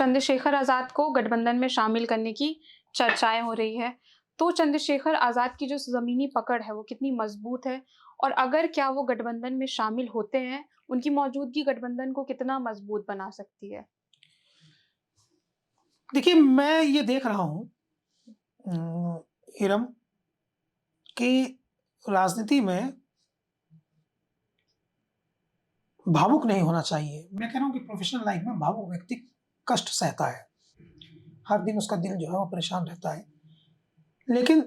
चंद्रशेखर आज़ाद को गठबंधन में शामिल करने की चर्चाएँ हो रही है। तो चंद्रशेखर आज़ाद की जो ज़मीनी पकड़ है वो कितनी मज़बूत है? और अगर क्या वो गठबंधन में शामिल होते हैं, उनकी मौजूदगी गठबंधन को कितना मज़बूत बना सकती है? देखिए, मैं ये देख रहा हूँ इरम कि राजनीति में भावुक नहीं होना चाहिए। मैं कह रहा हूँ कि प्रोफ़ेशनल लाइफ़ में भावुक व्यक्ति कष्ट सहता है। हर दिन उसका दिल जो है वो परेशान रहता है। लेकिन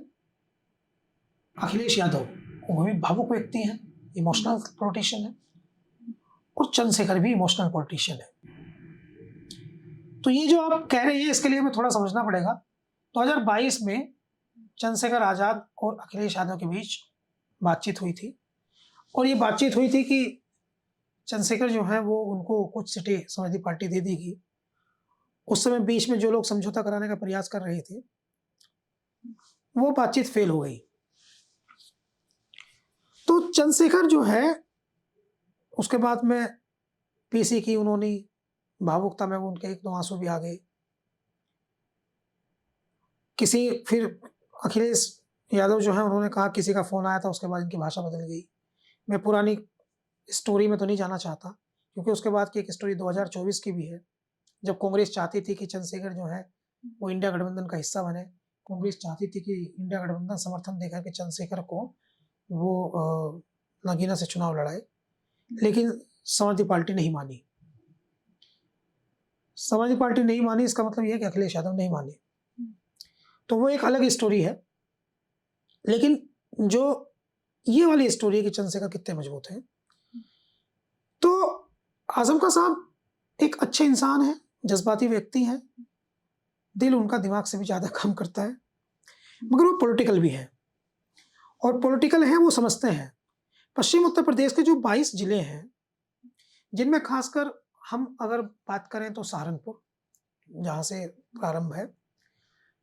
अखिलेश यादव वो भी भावुक व्यक्ति हैं, इमोशनल पॉलिटिशियन है और चंद्रशेखर भी इमोशनल पॉलिटिशियन है। तो ये जो आप कह रहे हैं इसके लिए हमें थोड़ा समझना पड़ेगा। 2022 में चंद्रशेखर आज़ाद और अखिलेश यादव के बीच बातचीत हुई थी और ये बातचीत हुई थी कि चंद्रशेखर जो हैं वो उनको कुछ सीटें समाजवादी पार्टी दे देगी। उस समय बीच में जो लोग समझौता कराने का प्रयास कर रहे थे, वो बातचीत फेल हो गई। तो चंद्रशेखर जो है, उसके बाद में पीसी की उन्होंने, भावुकता में उनके 1-2 आँसू भी आ गए। फिर अखिलेश यादव जो हैं उन्होंने कहा किसी का फ़ोन आया था, उसके बाद इनकी भाषा बदल गई। मैं पुरानी स्टोरी में तो नहीं जाना चाहता, क्योंकि उसके बाद की एक स्टोरी 2024 की भी है, जब कांग्रेस चाहती थी कि चंद्रशेखर जो है वो इंडिया गठबंधन का हिस्सा बने। कांग्रेस चाहती थी कि इंडिया गठबंधन समर्थन देकर के चंद्रशेखर को वो नगीना से चुनाव लड़ाए, लेकिन समाजवादी पार्टी नहीं मानी। समाजवादी पार्टी नहीं मानी, इसका मतलब ये है कि अखिलेश यादव नहीं माने। तो वो एक अलग स्टोरी है। लेकिन जो ये वाली स्टोरी है कि चंद्रशेखर कितने मजबूत हैं, तो आज़म खां साहब एक अच्छे इंसान हैं, जज़्बाती व्यक्ति हैं, दिल उनका दिमाग से भी ज़्यादा काम करता है, मगर वो पॉलिटिकल भी हैं और पॉलिटिकल हैं, वो समझते हैं। पश्चिम उत्तर प्रदेश के जो 22 जिले हैं, जिनमें खासकर हम अगर बात करें तो सहारनपुर, जहाँ से प्रारंभ है,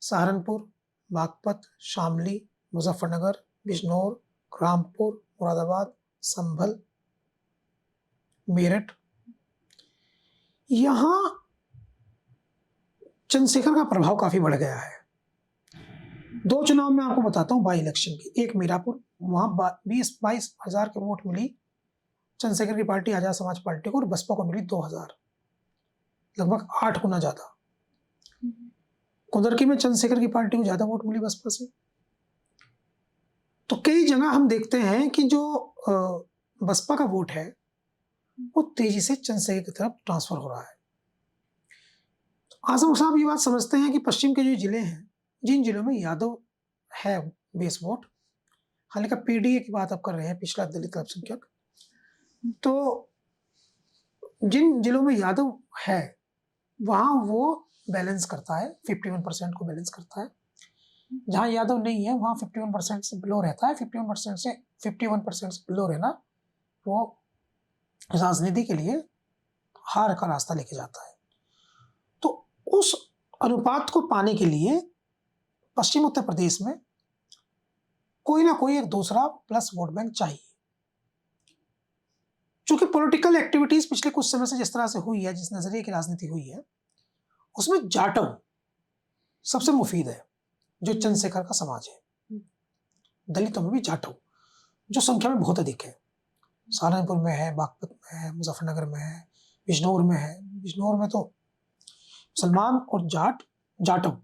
सहारनपुर, बागपत, शामली, मुज़फ्फरनगर, बिजनौर, रामपुर, मुरादाबाद, संभल, मेरठ, यहाँ चंद्रशेखर का प्रभाव काफ़ी बढ़ गया है। 2 चुनाव मैं आपको बताता हूँ बाई इलेक्शन की। एक मीरापुर, वहाँ 20-22 हज़ार के वोट मिली चंद्रशेखर की पार्टी आज़ाद समाज पार्टी को और बसपा को मिली 2000, लगभग 8 गुना ज़्यादा। कुंदरकी में चंद्रशेखर की पार्टी को ज़्यादा वोट मिली बसपा से। तो कई जगह हम देखते हैं कि जो बसपा का वोट है, वो तेज़ी से चंद्रशेखर की तरफ ट्रांसफ़र हो रहा है। आज़म साहब ये बात समझते हैं कि पश्चिम के जो जिले हैं, जिन जिलों में यादव है बेस वोट, हालाँकि पीडीए की बात आप कर रहे हैं, पिछड़ा दलित अल्पसंख्यक, तो जिन जिलों में यादव है, वहाँ वो बैलेंस करता है, 51% को बैलेंस करता है। जहाँ यादव नहीं है, वहाँ 51% से बिलो रहता है। 51% से बिलो रहना, वो राजनीति के लिए हार का रास्ता लेके जाता है। तो उस अनुपात को पाने के लिए पश्चिम उत्तर प्रदेश में कोई ना कोई एक दूसरा प्लस वोट बैंक चाहिए। चूंकि पॉलिटिकल एक्टिविटीज पिछले कुछ समय से जिस तरह से हुई है, जिस नजरिए की राजनीति हुई है, उसमें जाटव सबसे मुफीद है, जो चंद्रशेखर का समाज है। दलितों में भी जाटव, जो संख्या में बहुत अधिक है, सहारनपुर में है, बागपत में है, मुजफ्फरनगर में है, बिजनौर में है। बिजनौर में तो मुसलमान और जाटव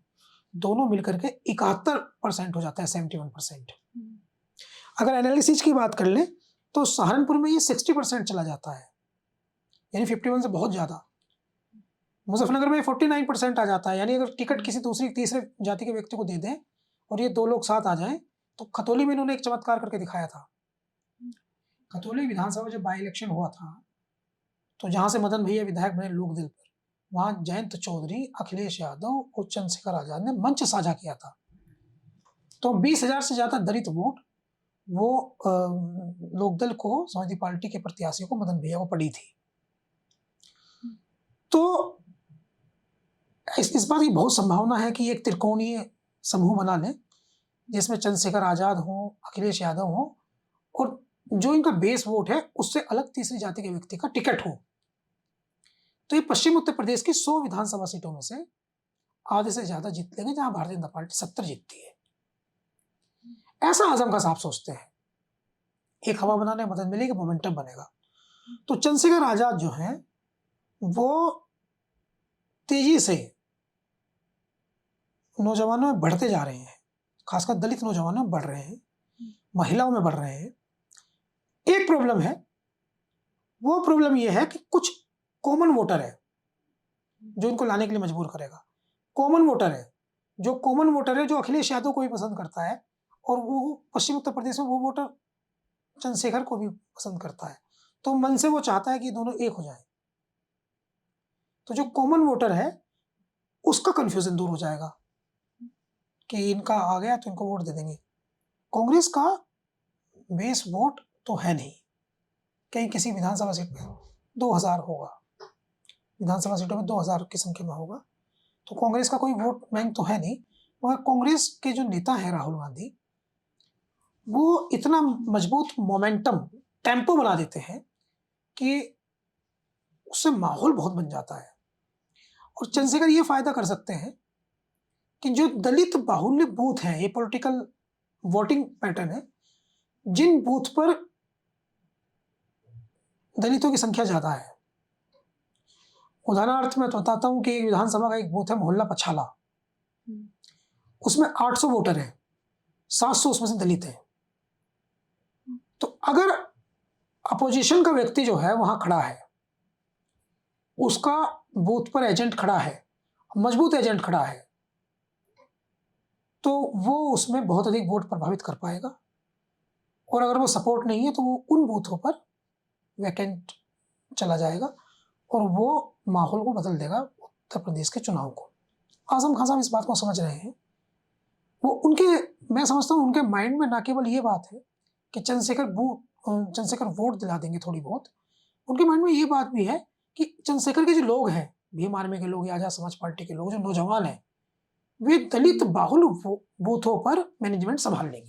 दोनों मिलकर के 71% हो जाता है, 71%। अगर एनालिसिस की बात कर लें तो सहारनपुर में ये 60% चला जाता है, यानी 51 से बहुत ज़्यादा। मुजफ्फरनगर में 49% आ जाता है, यानी अगर टिकट किसी दूसरी तीसरे जाति के व्यक्ति को दे दें और ये 2 लोग साथ आ जाएं, तो खतौली में इन्होंने एक चमत्कार करके दिखाया था। खतौली विधानसभा जब बाई इलेक्शन हुआ था, तो जहाँ से मदन भैया विधायक बने लोकदल पर, वहाँ जयंत चौधरी, अखिलेश यादव और चंद्रशेखर आज़ाद ने मंच साझा किया था। तो 20,000 से ज़्यादा दलित वोट वो लोकदल को, समाजवादी पार्टी के प्रत्याशी को, मदन भैया को पड़ी थी। तो इस बात की बहुत संभावना है कि एक त्रिकोणीय समूह बना लें, जिसमें चंद्रशेखर आज़ाद हों, अखिलेश यादव हों और जो इनका बेस वोट है उससे अलग तीसरी जाति के व्यक्ति का टिकट हो, तो ये पश्चिम उत्तर प्रदेश की 100 विधानसभा सीटों में से आधे से ज्यादा जीत लेंगे, जहां भारतीय जनता पार्टी 70 जीतती है। ऐसा आजम खान साहब सोचते हैं। एक हवा बनाने में मदद मिलेगी, मोमेंटम बनेगा। तो चंद्रशेखर आजाद जो हैं वो तेजी से नौजवानों में बढ़ते जा रहे हैं, खासकर दलित नौजवानों में बढ़ रहे हैं, महिलाओं में बढ़ रहे हैं। एक प्रॉब्लम है, वो प्रॉब्लम ये है कि कुछ कॉमन वोटर है जो इनको लाने के लिए मजबूर करेगा। कॉमन वोटर है, जो अखिलेश यादव को भी पसंद करता है, और वो पश्चिम उत्तर प्रदेश में वो वोटर चंद्रशेखर को भी पसंद करता है। तो मन से वो चाहता है कि दोनों एक हो जाए। तो जो कॉमन वोटर है उसका कंफ्यूजन दूर हो जाएगा कि इनका आ गया तो इनको वोट दे देंगे। कांग्रेस का बेस वोट तो है नहीं, कहीं किसी विधानसभा सीट में 2000 होगा, विधानसभा सीटों में 2000 की संख्या में होगा। तो कांग्रेस का कोई वोट बैंक तो है नहीं, मगर कांग्रेस के जो नेता है राहुल गांधी, वो इतना मजबूत मोमेंटम, टेम्पो बना देते हैं कि उससे माहौल बहुत बन जाता है। और चंद्रशेखर ये फायदा कर सकते हैं कि जो दलित बाहुल्य बूथ हैं, ये पॉलिटिकल वोटिंग पैटर्न है, जिन बूथ पर दलितों की संख्या ज्यादा है। उदाहरणार्थ मैं तो बताता हूं कि एक विधानसभा का एक बूथ है मोहल्ला पछाला, उसमें 800 वोटर हैं, 700 उसमें से दलित हैं। तो अगर अपोजिशन का व्यक्ति जो है वहां खड़ा है, उसका बूथ पर एजेंट खड़ा है, मजबूत एजेंट खड़ा है, तो वो उसमें बहुत अधिक वोट प्रभावित कर पाएगा। और अगर वो सपोर्ट नहीं है तो वो उन बूथों पर वैकेंट चला जाएगा और वो माहौल को बदल देगा उत्तर प्रदेश के चुनाव को। आजम खान साहब इस बात को समझ रहे हैं। मैं समझता हूँ उनके माइंड में ना केवल ये बात है कि चंद्रशेखर वोट दिला देंगे थोड़ी बहुत, उनके माइंड में ये बात भी है कि चंद्रशेखर के जो लोग हैं, भीम आर्मी के लोग या आजाद समाज पार्टी के लोग, जो नौजवान हैं, वे दलित बाहुल बूथों पर मैनेजमेंट संभाल लेंगे।